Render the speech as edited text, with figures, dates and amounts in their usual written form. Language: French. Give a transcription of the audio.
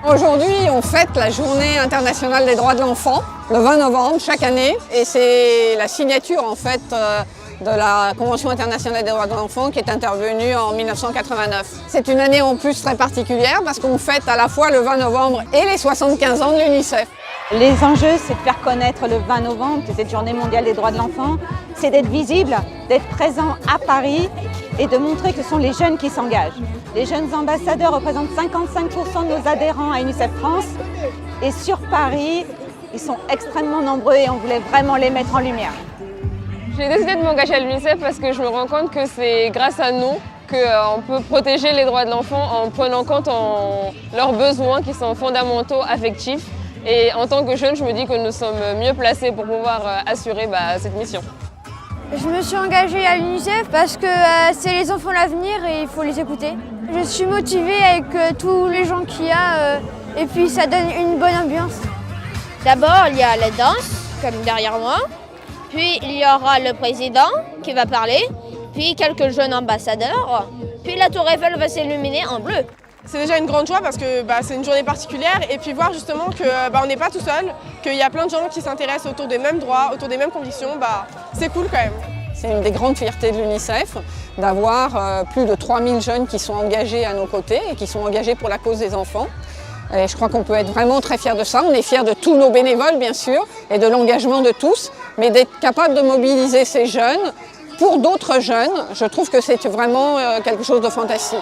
Aujourd'hui, on fête la Journée internationale des droits de l'enfant, le 20 novembre chaque année, et c'est la signature en fait de la Convention internationale des droits de l'enfant qui est intervenue en 1989. C'est une année en plus très particulière parce qu'on fête à la fois le 20 novembre et les 75 ans de l'UNICEF. Les enjeux, c'est de faire connaître le 20 novembre, cette journée mondiale des droits de l'enfant, c'est d'être visible, d'être présent à Paris et de montrer que ce sont les jeunes qui s'engagent. Les jeunes ambassadeurs représentent 55% de nos adhérents à UNICEF France et sur Paris, ils sont extrêmement nombreux et on voulait vraiment les mettre en lumière. J'ai décidé de m'engager à l'UNICEF parce que je me rends compte que c'est grâce à nous qu'on peut protéger les droits de l'enfant en prenant compte leurs besoins qui sont fondamentaux, affectifs. Et en tant que jeune, je me dis que nous sommes mieux placés pour pouvoir assurer cette mission. Je me suis engagée à l'UNICEF parce que c'est les enfants l'avenir et il faut les écouter. Je suis motivée avec tous les gens qu'il y a et puis ça donne une bonne ambiance. D'abord, il y a la danse, comme derrière moi. Puis il y aura le président qui va parler, puis quelques jeunes ambassadeurs. Puis la tour Eiffel va s'illuminer en bleu. C'est déjà une grande joie parce que c'est une journée particulière et puis voir justement qu'on n'est pas tout seul, qu'il y a plein de gens qui s'intéressent autour des mêmes droits, autour des mêmes conditions, c'est cool quand même. C'est une des grandes fiertés de l'UNICEF d'avoir plus de 3000 jeunes qui sont engagés à nos côtés et qui sont engagés pour la cause des enfants. Et je crois qu'on peut être vraiment très fiers de ça. On est fiers de tous nos bénévoles bien sûr et de l'engagement de tous, mais d'être capable de mobiliser ces jeunes pour d'autres jeunes, je trouve que c'est vraiment quelque chose de fantastique.